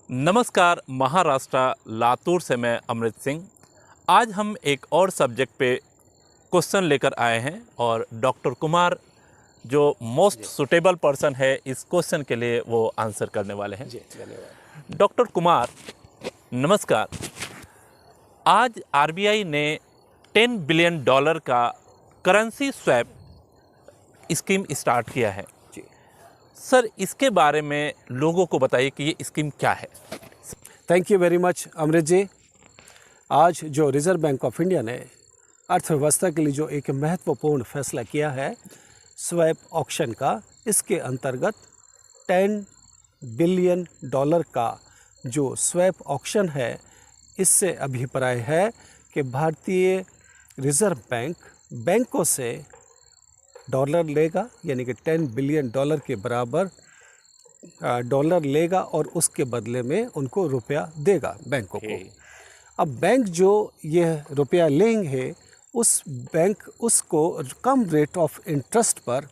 नमस्कार, महाराष्ट्र लातूर से मैं अमृत सिंह। आज हम एक और सब्जेक्ट पे क्वेश्चन लेकर आए हैं और डॉक्टर कुमार जो मोस्ट सुटेबल पर्सन है इस क्वेश्चन के लिए वो आंसर करने वाले हैं। जी, धन्यवाद। डॉक्टर कुमार नमस्कार। आज आरबीआई ने $10 बिलियन का करेंसी स्वैप स्कीम स्टार्ट किया है। जी, सर, इसके बारे में लोगों को बताइए कि ये स्कीम क्या है। थैंक यू वेरी मच अमृत जी। आज जो रिजर्व बैंक ऑफ इंडिया ने अर्थव्यवस्था के लिए जो एक महत्वपूर्ण फैसला किया है स्वैप ऑक्शन का, इसके अंतर्गत $10 बिलियन का जो स्वैप ऑक्शन है, इससे अभिप्राय है कि भारतीय रिजर्व बैंक बैंकों से डॉलर लेगा, यानी कि $10 बिलियन के बराबर डॉलर लेगा और उसके बदले में उनको रुपया देगा बैंकों को। अब बैंक जो यह रुपया लेंगे उस बैंक उसको कम रेट ऑफ इंटरेस्ट पर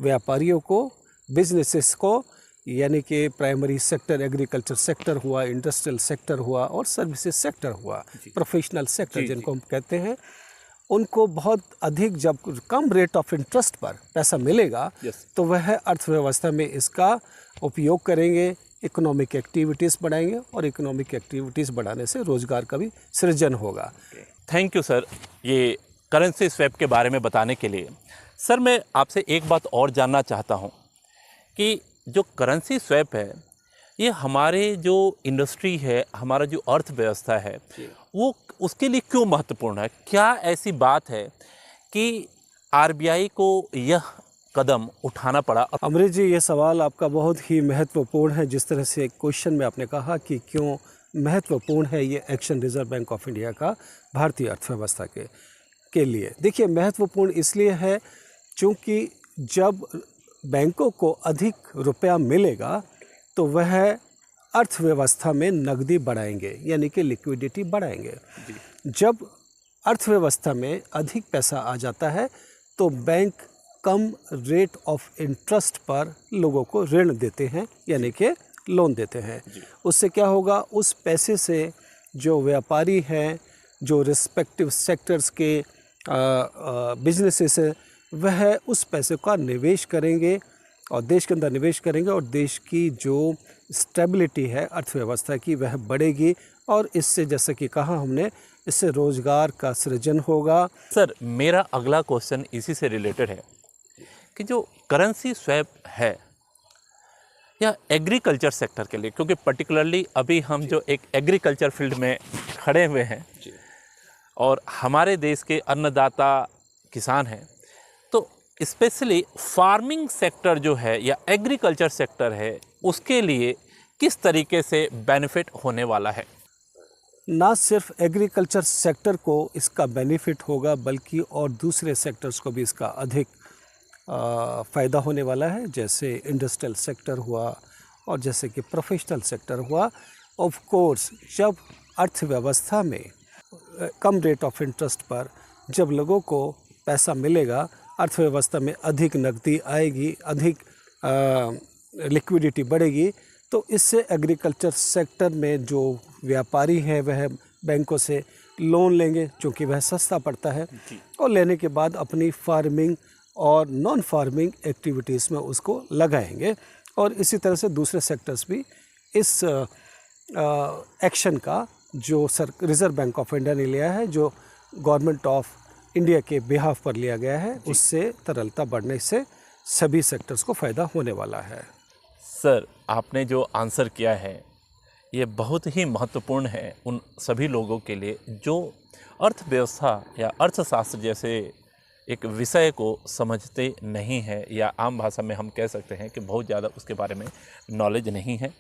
व्यापारियों को, बिजनेसेस को, यानी कि प्राइमरी सेक्टर, एग्रीकल्चर सेक्टर हुआ, इंडस्ट्रियल सेक्टर हुआ और सर्विसेज सेक्टर हुआ, प्रोफेशनल सेक्टर जिनको हम कहते हैं, उनको बहुत अधिक जब कम रेट ऑफ इंटरेस्ट पर पैसा मिलेगा तो वह अर्थव्यवस्था में इसका उपयोग करेंगे, इकोनॉमिक एक्टिविटीज़ बढ़ाएंगे और इकोनॉमिक एक्टिविटीज़ बढ़ाने से रोज़गार का भी सृजन होगा। थैंक यू सर, ये करेंसी स्वैप के बारे में बताने के लिए। सर, मैं आपसे एक बात और जानना चाहता हूँ कि जो करेंसी स्वैप है ये हमारे जो इंडस्ट्री है, हमारा जो अर्थव्यवस्था है, वो उसके लिए क्यों महत्वपूर्ण है? क्या ऐसी बात है कि आरबीआई को यह कदम उठाना पड़ा? अमृत जी, ये सवाल आपका बहुत ही महत्वपूर्ण है। जिस तरह से क्वेश्चन में आपने कहा कि क्यों महत्वपूर्ण है ये action reserve bank of India का भारतीय अर्थव्यवस्था के लिए। देखिए, महत्वपूर्ण इसलिए है क्योंकि जब बैंकों को अधिक रुपया मिलेगा तो वह अर्थव्यवस्था में नकदी बढ़ाएंगे, यानी कि लिक्विडिटी बढ़ाएंगे। जब अर्थव्यवस्था में अधिक पैसा आ जाता है तो bank come rate of interest पर लोगों को ऋण देते हैं, यानी कि लोन देते हैं। उससे क्या होगा, उस पैसे से जो व्यापारी हैं, जो रिस्पेक्टिव सेक्टर्स के बिजनेसेस हैं, वह उस पैसे का निवेश करेंगे और देश के अंदर निवेश करेंगे और देश की जो स्टेबिलिटी है अर्थव्यवस्था की वह बढ़ेगी और इससे, जैसे कि कहा हमने, इससे रोज़गार का सृजन होगा। सर, मेरा अगला क्वेश्चन इसी से रिलेटेड है कि जो करेंसी स्वैप है या एग्रीकल्चर सेक्टर के लिए, क्योंकि पर्टिकुलरली अभी हम जो एक एग्रीकल्चर फील्ड में खड़े हुए हैं और हमारे देश के अन्नदाता किसान हैं, तो स्पेशली फार्मिंग सेक्टर जो है या एग्रीकल्चर सेक्टर है, उसके लिए किस तरीके से बेनिफिट होने वाला है? ना सिर्फ एग्रीकल्चर सेक्टर को इसका बेनिफिट होगा बल्कि और दूसरे सेक्टर्स को भी इसका अधिक फ़ायदा होने वाला है, जैसे इंडस्ट्रियल सेक्टर हुआ और जैसे कि प्रोफेशनल सेक्टर हुआ। ऑफ कोर्स, जब अर्थव्यवस्था में कम रेट ऑफ इंटरेस्ट पर जब लोगों को पैसा मिलेगा, अर्थव्यवस्था में अधिक नकदी आएगी, अधिक लिक्विडिटी बढ़ेगी, तो इससे एग्रीकल्चर सेक्टर में जो व्यापारी हैं वह बैंकों से लोन लेंगे क्योंकि वह सस्ता पड़ता है और लेने के बाद अपनी फार्मिंग और नॉन फार्मिंग एक्टिविटीज़ में उसको लगाएंगे। और इसी तरह से दूसरे सेक्टर्स भी इस एक्शन का जो रिजर्व बैंक ऑफ इंडिया ने लिया है, जो गवर्नमेंट ऑफ इंडिया के बिहाफ पर लिया गया है, उससे तरलता बढ़ने से सभी सेक्टर्स को फ़ायदा होने वाला है। सर, आपने जो आंसर किया है ये बहुत ही महत्वपूर्ण है उन सभी लोगों के लिए जो अर्थव्यवस्था या अर्थशास्त्र जैसे एक विषय को समझते नहीं है, या आम भाषा में हम कह सकते हैं कि बहुत ज़्यादा उसके बारे में नॉलेज नहीं है।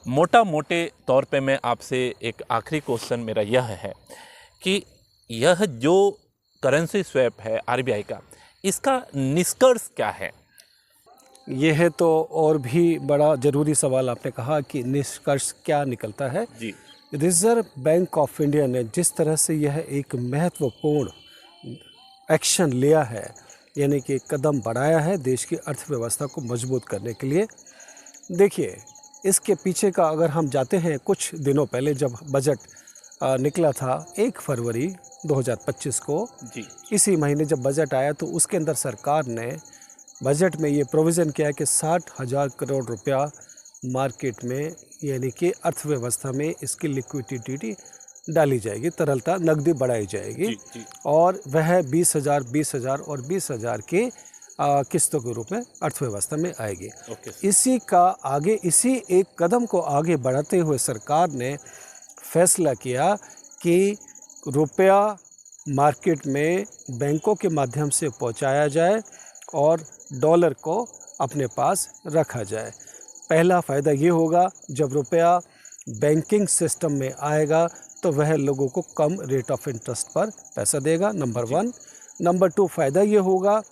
मोटा मोटे तौर पे मैं आपसे एक आखिरी क्वेश्चन मेरा यह है कि यह जो करेंसी स्वैप है आरबीआई का, इसका निष्कर्ष क्या है? यह है तो और भी बड़ा ज़रूरी सवाल आपने कहा कि निष्कर्ष क्या निकलता है। जी, रिजर्व बैंक ऑफ इंडिया ने जिस तरह से यह एक महत्वपूर्ण एक्शन लिया है, यानी कि कदम बढ़ाया है देश की अर्थव्यवस्था को मजबूत करने के लिए। देखिए, इसके पीछे का अगर हम जाते हैं कुछ दिनों पहले जब बजट निकला था 1 फरवरी 2025 को, जी इसी महीने जब बजट आया तो उसके अंदर सरकार ने बजट में ये प्रोविज़न किया है कि 60,000 करोड़ रुपया मार्केट में यानी कि अर्थव्यवस्था में इसकी लिक्विडिटी डाली जाएगी, तरलता नकदी बढ़ाई जाएगी। जी जी और वह 20,000 और 20,000 के किस्तों के रूप में अर्थव्यवस्था में आएगी। ओके इसी एक कदम को आगे बढ़ाते हुए सरकार ने फैसला किया कि रुपया मार्केट में बैंकों के माध्यम से पहुंचाया जाए और डॉलर को अपने पास रखा जाए। पहला फ़ायदा ये होगा, जब रुपया बैंकिंग सिस्टम में आएगा तो वह लोगों को कम रेट ऑफ इंटरेस्ट पर पैसा देगा, नंबर 1। नंबर 2 फ़ायदा ये होगा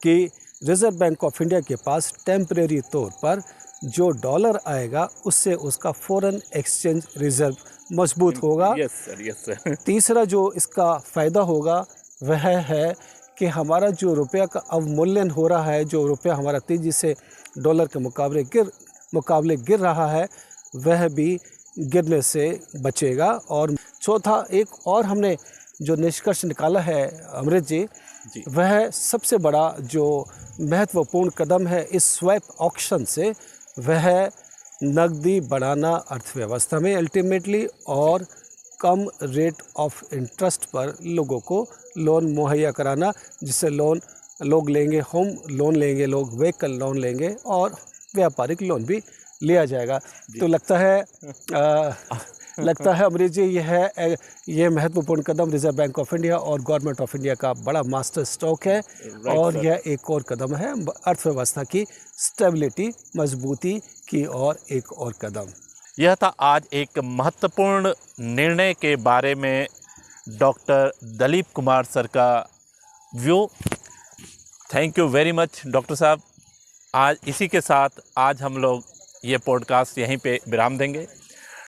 कि रिज़र्व बैंक ऑफ इंडिया के पास टेम्परेरी तौर पर जो डॉलर आएगा उससे उसका फॉरेन एक्सचेंज रिज़र्व मजबूत होगा। यस सर तीसरा जो इसका फ़ायदा होगा वह है कि हमारा जो रुपया का अवमूल्यन हो रहा है, जो रुपया हमारा तेज़ी से डॉलर के मुकाबले गिर रहा है, वह भी गिरने से बचेगा। और चौथा एक और हमने जो निष्कर्ष निकाला है अमृत जी, वह सबसे बड़ा जो महत्वपूर्ण कदम है इस स्वैप ऑक्शन से, वह नकदी बढ़ाना अर्थव्यवस्था में अल्टीमेटली, और कम रेट ऑफ इंटरेस्ट पर लोगों को लोन मुहैया कराना, जिससे लोग लेंगे, होम लोन लेंगे, लोग व्हीकल लोन लेंगे और व्यापारिक लोन भी लिया जाएगा। तो लगता है अमरीश जी, यह महत्वपूर्ण कदम रिजर्व बैंक ऑफ इंडिया और गवर्नमेंट ऑफ इंडिया का बड़ा मास्टर स्ट्रोक है। और यह एक और कदम है अर्थव्यवस्था की स्टेबिलिटी, मजबूती की और एक और कदम। यह था आज एक महत्वपूर्ण निर्णय के बारे में डॉक्टर दलीप कुमार सर का view. Thank you very much doctor साहब। आज इसी के साथ आज हम लोग ये पॉडकास्ट यहीं पे विराम देंगे।